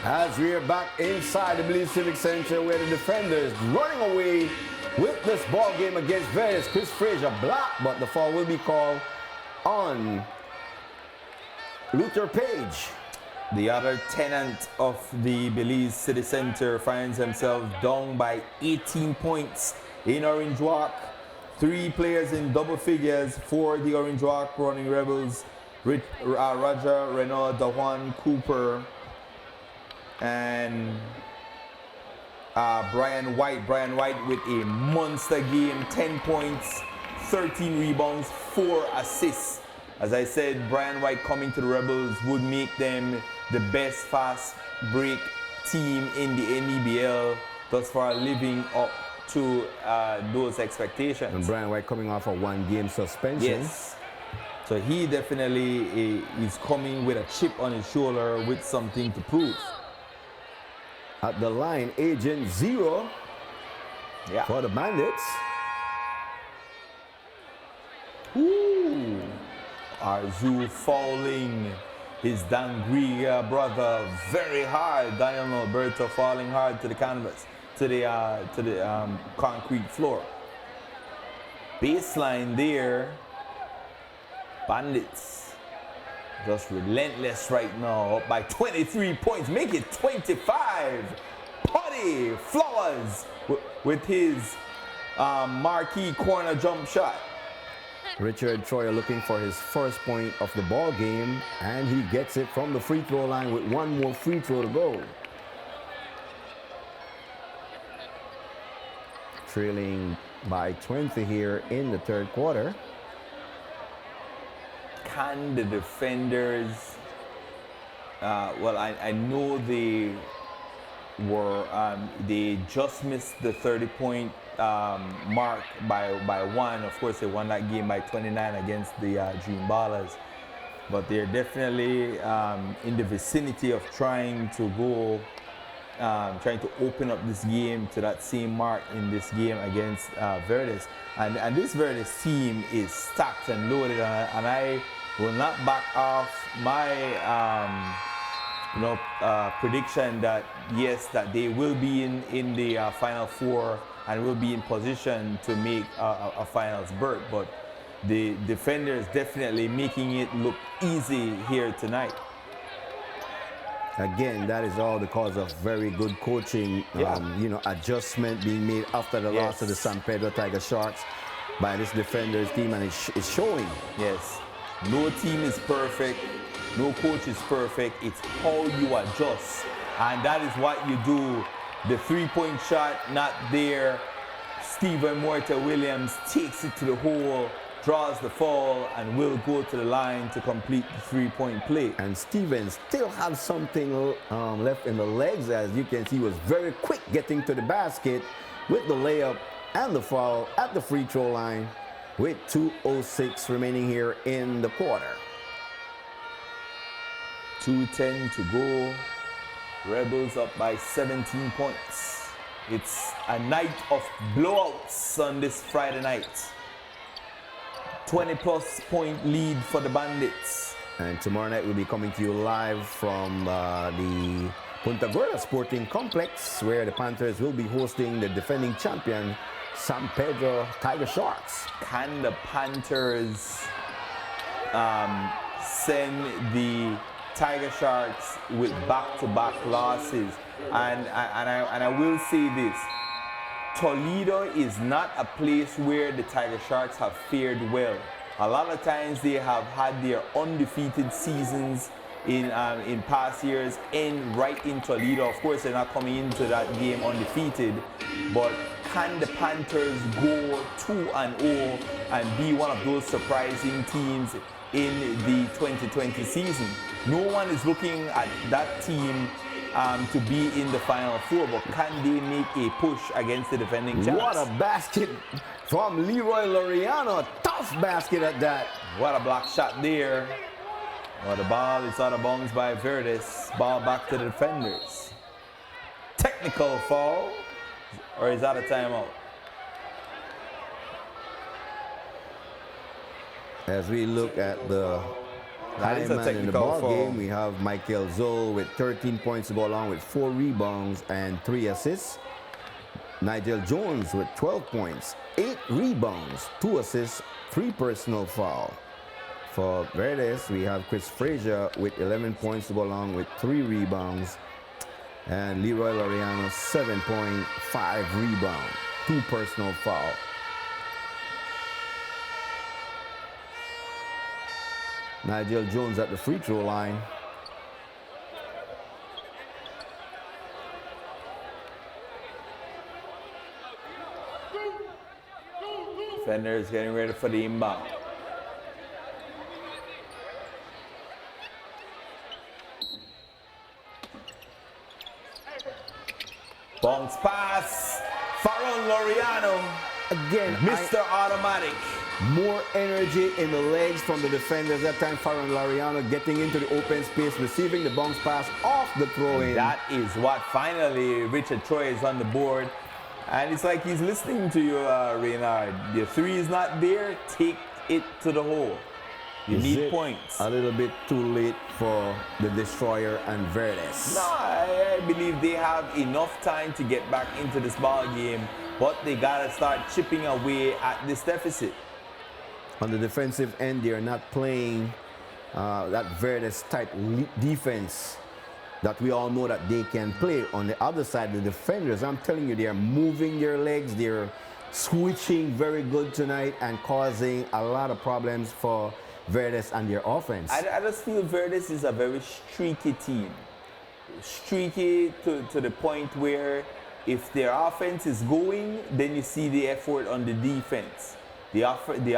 As we are back inside the Belize Civic Center where the Defenders running away with this ball game against Verdes. Chris Frazier blocked, but the foul will be called on Luther Page. The other tenant of the Belize City Center finds himself down by 18 points in Orange Walk. 3 players in double figures for the Orange Walk Running Rebels. Roger, Renaud, Dajuan, Cooper, and Brian White. Brian White with a monster game, 10 points, 13 rebounds, 4 assists. As I said, Brian White coming to the Rebels would make them the best fast break team in the NEBL, thus far living up to those expectations. And Brian White coming off a 1-game suspension. Yes. So he definitely is coming with a chip on his shoulder with something to prove. At the line, Agent Zero for the Bandits. Ooh. Arzu fouling his Dangriga brother very hard. Daniel Alberto falling hard to the canvas, to the concrete floor. Baseline there. Bandits just relentless right now, up by 23 points, make it 25. Putty Flowers with his marquee corner jump shot. Richard Troyer looking for his first point of the ball game, and he gets it from the free throw line with 1 more free throw to go. Trailing by 20 here in the 3rd quarter. Can the Defenders, well, I know they were, they just missed the 30-point mark by 1. Of course, they won that game by 29 against the Dream Ballers. But they're definitely in the vicinity of trying to go, trying to open up this game to that same mark in this game against Verdes. And this Verdes team is stacked and loaded, and I will not back off my prediction that yes, that they will be in the Final Four and will be in position to make a finals berth. But the Defenders definitely making it look easy here tonight. Again, that is all because of very good coaching, adjustment being made after the loss of the San Pedro Tiger Sharks by this Defenders team, and it's showing. Yes, no team is perfect, no coach is perfect. It's how you adjust, and that is what you do. The 3-point shot not there. Stephen Morta Williams takes it to the hole, draws the foul, and will go to the line to complete the 3-point play. And Steven still has something left in the legs. As you can see, he was very quick getting to the basket with the layup and the foul at the free throw line with 2:06 remaining here in the quarter. 2:10 to go. Rebels up by 17 points. It's a night of blowouts on this Friday night. 20-plus point lead for the Bandits. And tomorrow night we'll be coming to you live from the Punta Gorda Sporting Complex, where the Panthers will be hosting the defending champion San Pedro Tiger Sharks. Can the Panthers send the Tiger Sharks with back-to-back losses? And I will say this. Toledo is not a place where the Tiger Sharks have fared well. A lot of times they have had their undefeated seasons in past years right in Toledo. Of course, they're not coming into that game undefeated, but can the Panthers go 2-0 and be one of those surprising teams in the 2020 season? No one is looking at that team to be in the Final Four, but can they make a push against the defending champs? What a basket from Leroy Laureano. Tough basket at that. What a block shot there. Well, the ball is out of bounds by Verdes. Ball back to the Defenders. Technical foul, or is that a timeout? As we look at the That is a man in the technical ball foul. game. We have Michael Zoll with 13 points to go along with 4 rebounds and 3 assists. Nigel Jones with 12 points, 8 rebounds, 2 assists, 3 personal foul. For Verdes, we have Chris Frazier with 11 points to go along with 3 rebounds. And Leroy Laureano, 7 points, 5 rebounds, 2 personal foul. Nigel Jones at the free throw line. Defenders getting ready for the inbound. Bounce pass. Farron Laureano. Again, Mr. Automatic. more energy in the legs from the defenders. That time, Farron Laureano getting into the open space, receiving the bounce pass off the throw-in. That is what finally Richard Troy is on the board. And it's like he's listening to you, Reynard. Your 3 is not there, take it to the hole. You Is need it points. a little bit too late for the Destroyer and Verdes? No, I believe they have enough time to get back into this ball game, but they gotta start chipping away at this deficit. On the defensive end, they are not playing that Verdes type defense that we all know that they can play. On the other side, the defenders, I'm telling you, they are moving their legs, they're switching very good tonight and causing a lot of problems for Verdes and their offense. I just feel Verdes is a very streaky team. Streaky to the point where if their offense is going, then you see the effort on the defense. The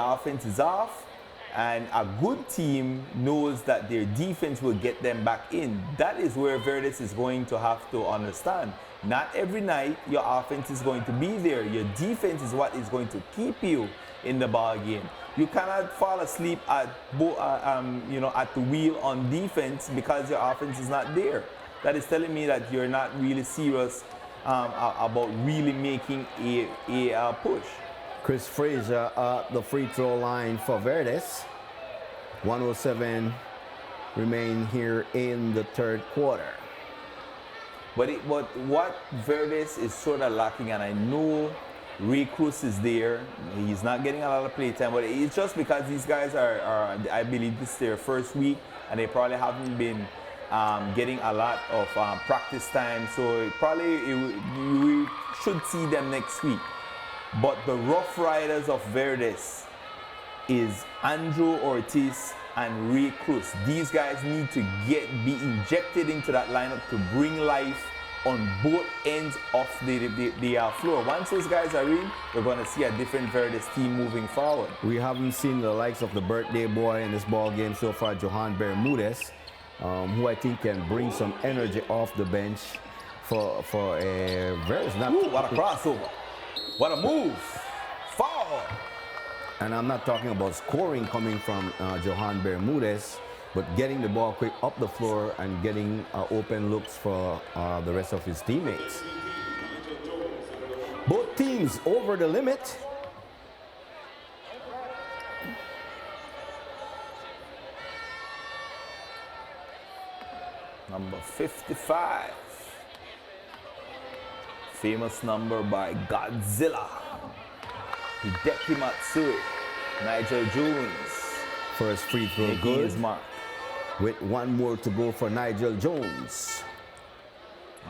offense is off, and a good team knows that their defense will get them back in. That is where Verdes is going to have to understand. Not every night your offense is going to be there. Your defense is what is going to keep you in the ball game. You cannot fall asleep at at the wheel on defense because your offense is not there. That is telling me that you're not really serious about really making a push. Chris Frazier at the free throw line for Verdes. 107 remain here in the third quarter. But what Verdes is sort of lacking, and I know Ray Cruz is there. He's not getting a lot of play time, but it's just because these guys are I believe this is their first week, and they probably haven't been getting a lot of practice time. So we should see them next week. But the Rough Riders of Verdes is Andrew Ortiz and Ray Cruz. These guys need to be injected into that lineup to bring life on both ends of the floor. Once those guys are in, we're going to see a different Verdes team moving forward. We haven't seen the likes of the birthday boy in this ball game so far, Johan Bermudez, who I think can bring some energy off the bench for a Verdes. Ooh, what a crossover. What a move. Foul. And I'm not talking about scoring coming from Johan Bermudez, but getting the ball quick up the floor and getting open looks for the rest of his teammates. Both teams over the limit. Number 55. Famous number by Godzilla. Hideki Matsui. Nigel Jones. First free throw Making good. his mark. With one more to go for Nigel Jones.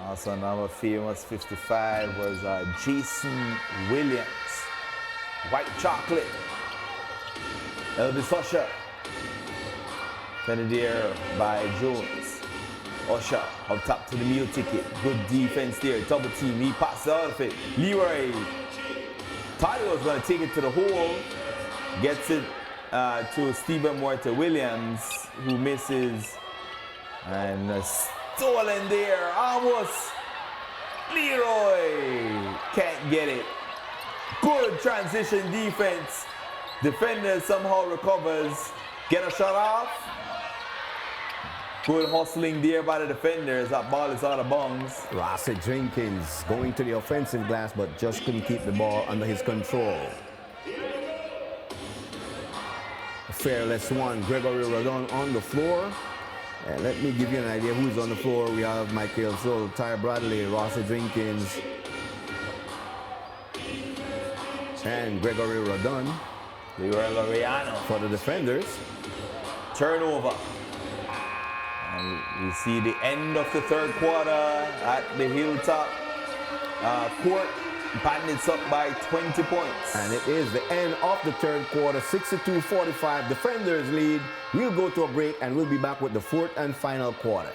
Also another famous 55 was Jason Williams. White chocolate. Elvis Usher. Kennedy by Jones. Usher up top to the meal ticket. Good defense there. Double team. He passed out of it. Leroy Tayo is going to take it to the hole. Gets it to Stephen Morta Williams, who misses. And stolen there. Almost. Leroy can't get it. Good transition defense. Defender somehow recovers. Get a shot off. Good hustling there by the defenders. That ball is out of bounds. Rosset Jenkins going to the offensive glass, but just couldn't keep the ball under his control. fearless one. Gregory Rodon on the floor. And let me give you an idea who's on the floor. We have Michael Soul, Ty Bradley, Rossi Jenkins, and Gregory Rodon Loriano for the Defenders. turnover. And we see the end of the third quarter at the Hilltop court. Bandits up by 20 points. And it is the end of the third quarter, 62-45. Defenders lead. We'll go to a break and we'll be back with the fourth and final quarter.